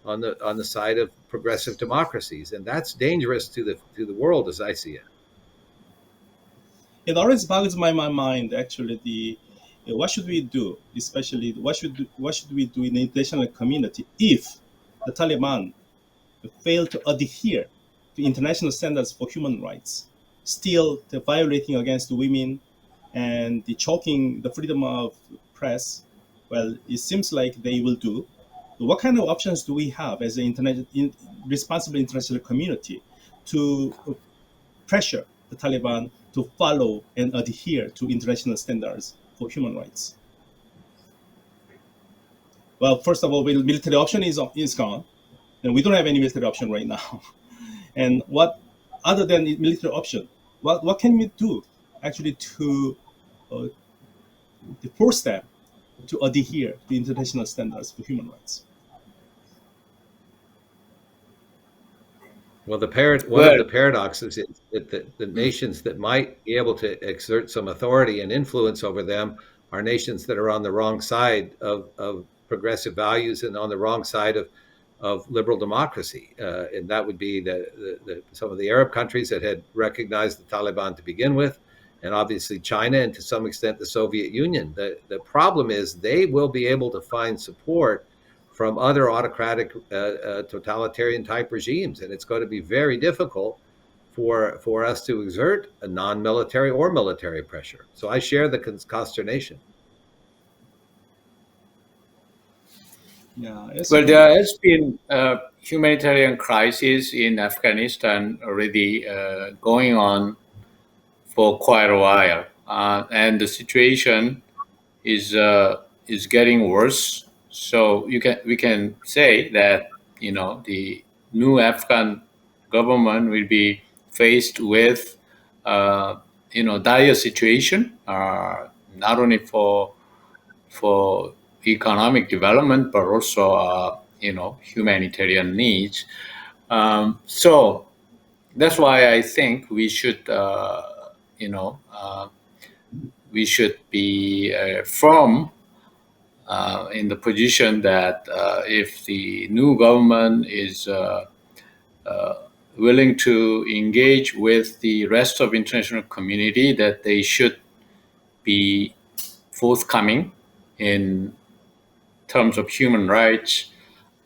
on the side of progressive democracies, and that's dangerous to the world as I see it. It always boggles my mind, actually, what should we do, especially what should we do in the international community if the Taliban fail to adhere to international standards for human rights, still violating against women and choking the freedom of press? Well, it seems like they will do. What kind of options do we have as an responsible international community to pressure the Taliban to follow and adhere to international standards for human rights? Well, first of all, the military option is gone, and we don't have any military option right now. And what other than the military option, what can we do? actually to force them to adhere to international standards for human rights? Well, one of the paradoxes is that the nations that might be able to exert some authority and influence over them are nations that are on the wrong side of progressive values and on the wrong side of liberal democracy. And that would be some of the Arab countries that had recognized the Taliban to begin with, and obviously China and to some extent the Soviet Union. The problem is they will be able to find support from other autocratic, totalitarian type regimes. And it's going to be very difficult for us to exert a non-military or military pressure. So I share the consternation. Yeah. Well, there has been a humanitarian crisis in Afghanistan already going on for quite a while, and the situation is getting worse. So we can say that the new Afghan government will be faced with dire situation, not only for economic development but also humanitarian needs. So that's why I think we should be firm in the position that if the new government is willing to engage with the rest of international community, that they should be forthcoming in terms of human rights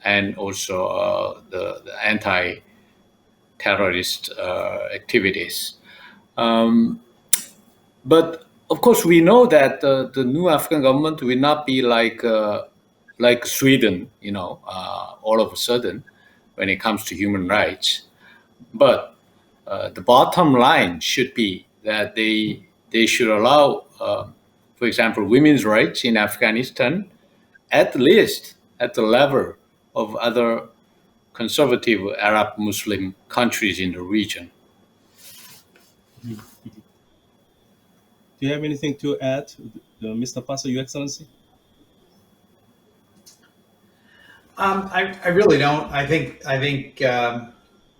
and also the anti-terrorist activities. But of course, we know that the new Afghan government will not be like Sweden, all of a sudden, when it comes to human rights. But the bottom line should be that they should allow, for example, women's rights in Afghanistan, at least at the level of other conservative Arab Muslim countries in the region. Do you have anything to add, Mr. Passo, Your Excellency? I really don't. I think the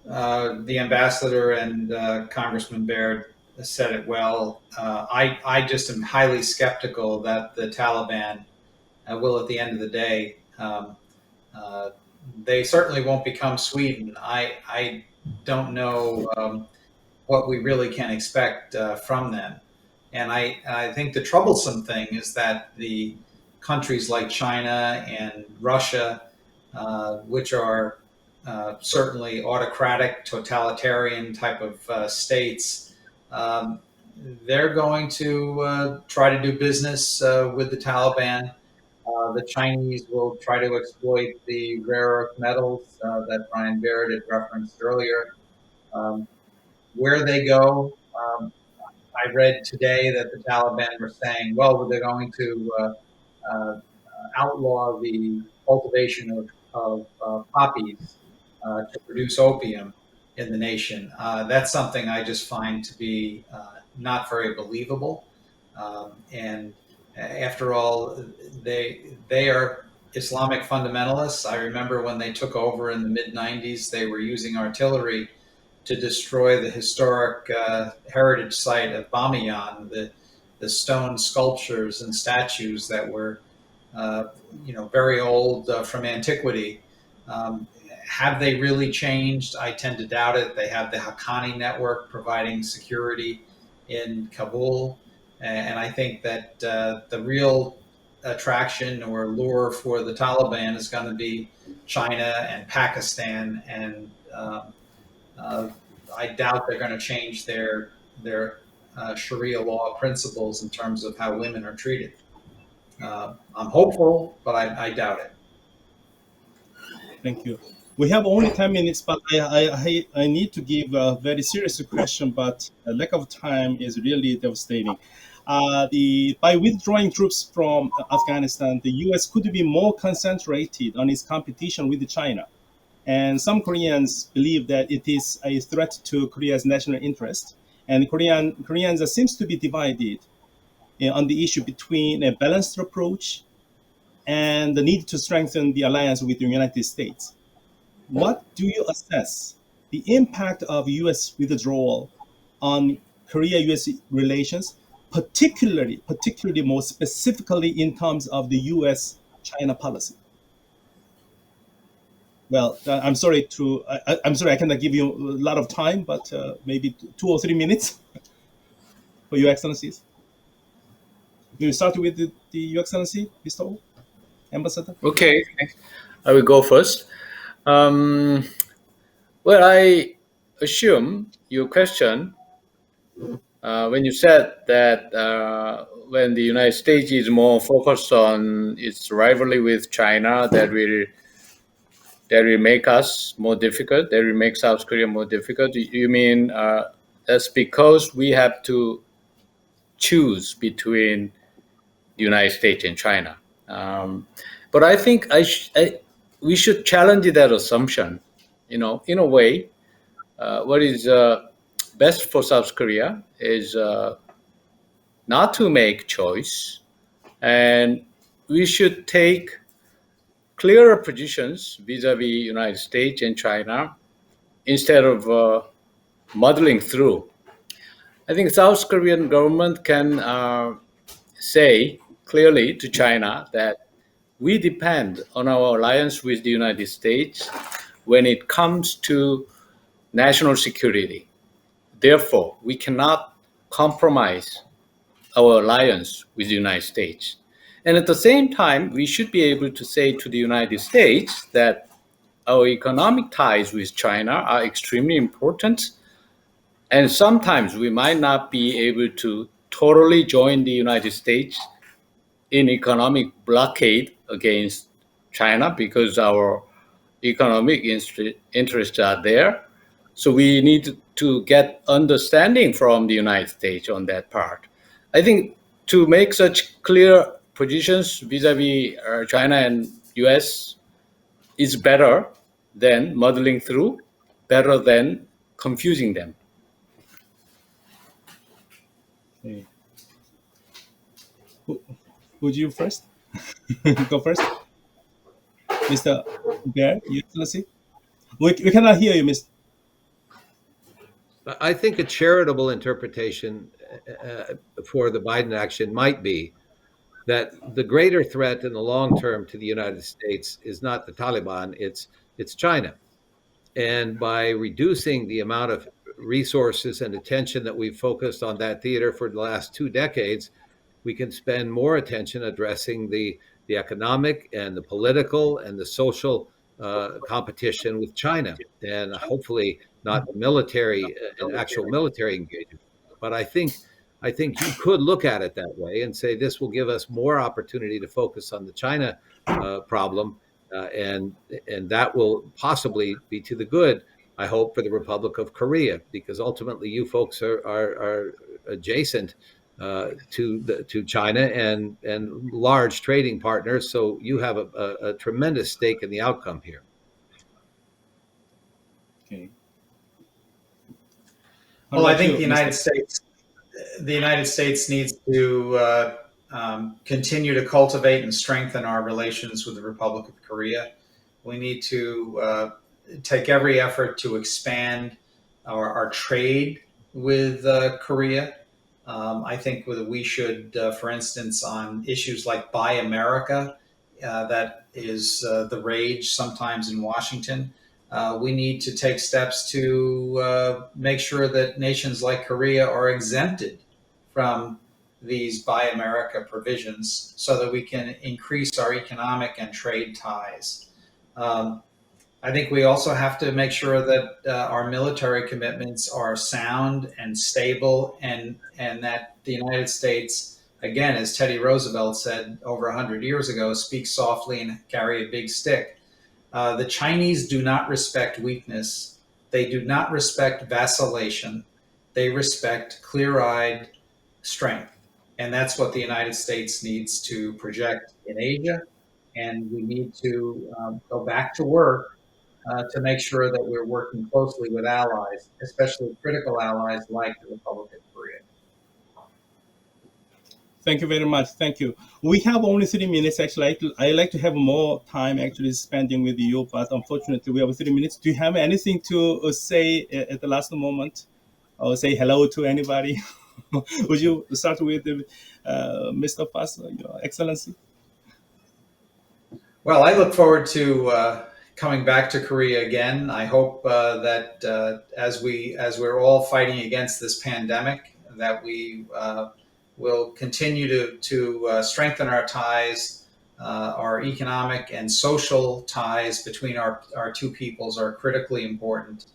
ambassador and Congressman Baird said it well. I just am highly skeptical that the Taliban will, at the end of the day, they certainly won't become Sweden. I don't know what we really can expect from them. And I think the troublesome thing is that the countries like China and Russia, which are certainly autocratic, totalitarian type of states, they're going to try to do business with the Taliban. The Chinese will try to exploit the rare earth metals that Brian Baird had referenced earlier. Where they go, I read today that the Taliban were saying, well, they're going to outlaw the cultivation of poppies to produce opium in the nation. That's something I just find to be not very believable. And after all, they are Islamic fundamentalists. I remember when they took over in the mid-90s, they were using artillery to destroy the historic heritage site of Bamiyan, the stone sculptures and statues that were very old from antiquity. Have they really changed? I tend to doubt it. They have the Haqqani network providing security in Kabul. And I think that the real attraction or lure for the Taliban is going to be China and Pakistan. And I doubt they're going to change their Sharia law principles in terms of how women are treated. I'm hopeful, but I doubt it. Thank you. We have only 10 minutes, but I need to give a very serious question, but a lack of time is really devastating. By withdrawing troops from Afghanistan, the U.S. could be more concentrated on its competition with China. And some Koreans believe that it is a threat to Korea's national interest. and Koreans seems to be divided on the issue between a balanced approach and the need to strengthen the alliance with the United States. What do you assess the impact of U.S. withdrawal on Korea-U.S. relations, particularly more specifically in terms of the U.S.-China policy? Well, I'm sorry I'm sorry I cannot give you a lot of time, but maybe 2 or 3 minutes for Your Excellencies. We'll start with Your Excellency, Mr. O, Ambassador. Okay, I will go first. Well, I assume your question when you said that when the United States is more focused on its rivalry with China, that will make us more difficult. That will make South Korea more difficult. You mean that's because we have to choose between the United States and China? But I think we should challenge that assumption. In a way, what is best for South Korea is not to make choice, and we should take clearer positions vis-a-vis United States and China instead of muddling through. I think South Korean government can say clearly to China that we depend on our alliance with the United States when it comes to national security. Therefore, we cannot compromise our alliance with the United States. And at the same time, we should be able to say to the United States that our economic ties with China are extremely important. And sometimes we might not be able to totally join the United States in economic blockade against China because our economic interests are there. So we need to get understanding from the United States on that part. I think to make such clear positions vis-a-vis China and US is better than muddling through, better than confusing them. Okay. Would you first? Go first? Mr. Baird, Your Excellency? We cannot hear you, Mr. I think a charitable interpretation for the Biden action might be that the greater threat in the long term to the United States is not the Taliban, it's China. And by reducing the amount of resources and attention that we've focused on that theater for the last 2 decades, we can spend more attention addressing the economic and the political and the social competition with China, and hopefully not military, an actual military engagement. But I think you could look at it that way and say this will give us more opportunity to focus on the China problem, and that will possibly be to the good, I hope, for the Republic of Korea, because ultimately you folks are adjacent to China and large trading partners, so you have a tremendous stake in the outcome here. Okay. Well, I think the United States needs to continue to cultivate and strengthen our relations with the Republic of Korea. We need to take every effort to expand our trade with Korea. I think we should, for instance, on issues like Buy America, that is the rage sometimes in Washington. We need to take steps to make sure that nations like Korea are exempted from these Buy America provisions so that we can increase our economic and trade ties. I think we also have to make sure that our military commitments are sound and stable, and that the United States, again, as Teddy Roosevelt said over 100 years ago, speak softly and carry a big stick. The Chinese do not respect weakness. They do not respect vacillation. They respect clear-eyed strength. And that's what the United States needs to project in Asia. And we need to go back to work to make sure that we're working closely with allies, especially critical allies like the Republic of Korea. Thank you very much. Thank you. We have only 3 minutes. Actually, I like to have more time actually spending with you, but unfortunately, we have 3 minutes. Do you have anything to say at the last moment, or say hello to anybody? Would you start with Mr. Passo, Your Excellency? Well, I look forward to coming back to Korea again. I hope that as we're all fighting against this pandemic, that we will continue to strengthen our ties. Our economic and social ties between our two peoples are critically important,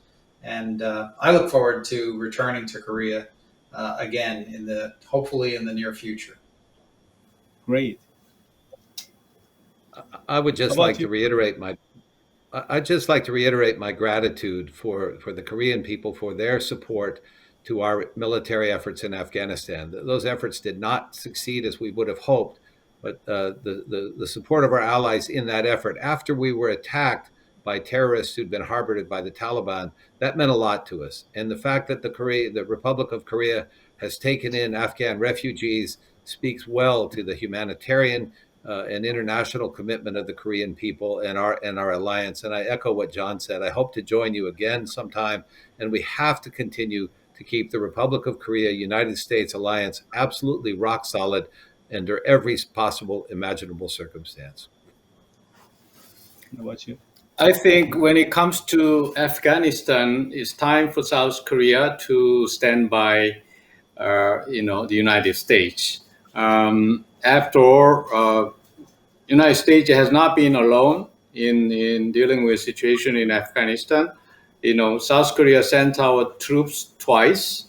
and I look forward to returning to Korea again hopefully in the near future. Great. I would just How about like to you? reiterate my I'd just like to reiterate my gratitude for the Korean people for their support to our military efforts in Afghanistan. Those efforts did not succeed as we would have hoped, but the support of our allies in that effort, after we were attacked by terrorists who'd been harbored by the Taliban, that meant a lot to us. And the fact that the Republic of Korea has taken in Afghan refugees speaks well to the humanitarian and international commitment of the Korean people and our alliance. And I echo what John said. I hope to join you again sometime. And we have to continue to keep the Republic of Korea, United States alliance absolutely rock solid under every possible imaginable circumstance. How about you? I think when it comes to Afghanistan, it's time for South Korea to stand by, the United States. After all, United States has not been alone in dealing with situation in Afghanistan. South Korea sent our troops twice,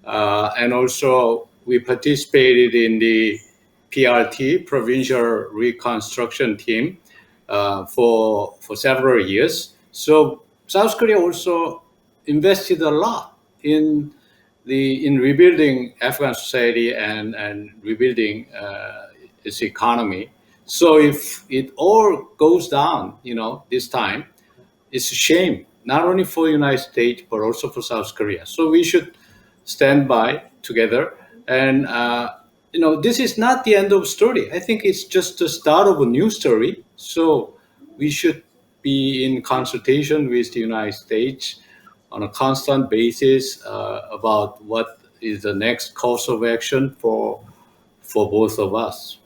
and also we participated in the PRT, Provincial Reconstruction Team, for several years. So South Korea also invested a lot in rebuilding Afghan society and rebuilding its economy. So if it all goes down, this time, it's a shame not only for the United States but also for South Korea. So we should stand by together. And this is not the end of the story. I think it's just the start of a new story. So we should be in consultation with the United States on a constant basis about what is the next course of action for both of us.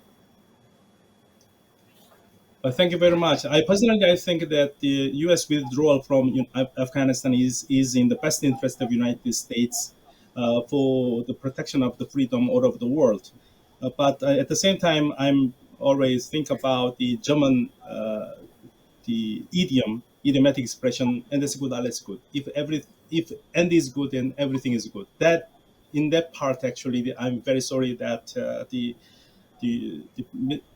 Thank you very much. I think that the U.S. withdrawal from Afghanistan is in the best interest of United States for the protection of the freedom all over the world. But at the same time, I'm always think about the German the idiomatic expression, "and is good, alles good." If "and is good," then everything is good. That in that part, actually, I'm very sorry that the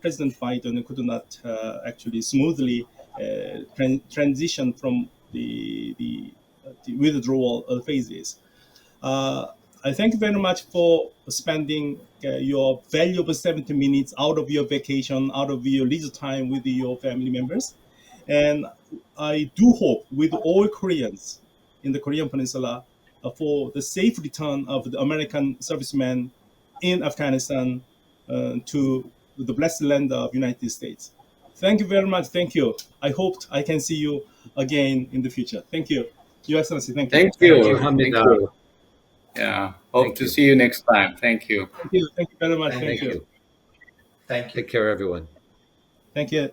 President Biden could not actually smoothly transition from the withdrawal phases. I thank you very much for spending your valuable 70 minutes out of your vacation, out of your leisure time with your family members. And I do hope with all Koreans in the Korean Peninsula for the safe return of the American servicemen in Afghanistan to the blessed land of United States. Thank you very much. Thank you. I hope I can see you again in the future. Thank you. Your Excellency, thank you. Thank you. Thank you, Thank Hamida. you. Yeah. Hope Thank to you. see you next time. Thank you. Thank you. Thank you very much. Thank Thank you. you. Thank you. Take care, everyone. Thank you.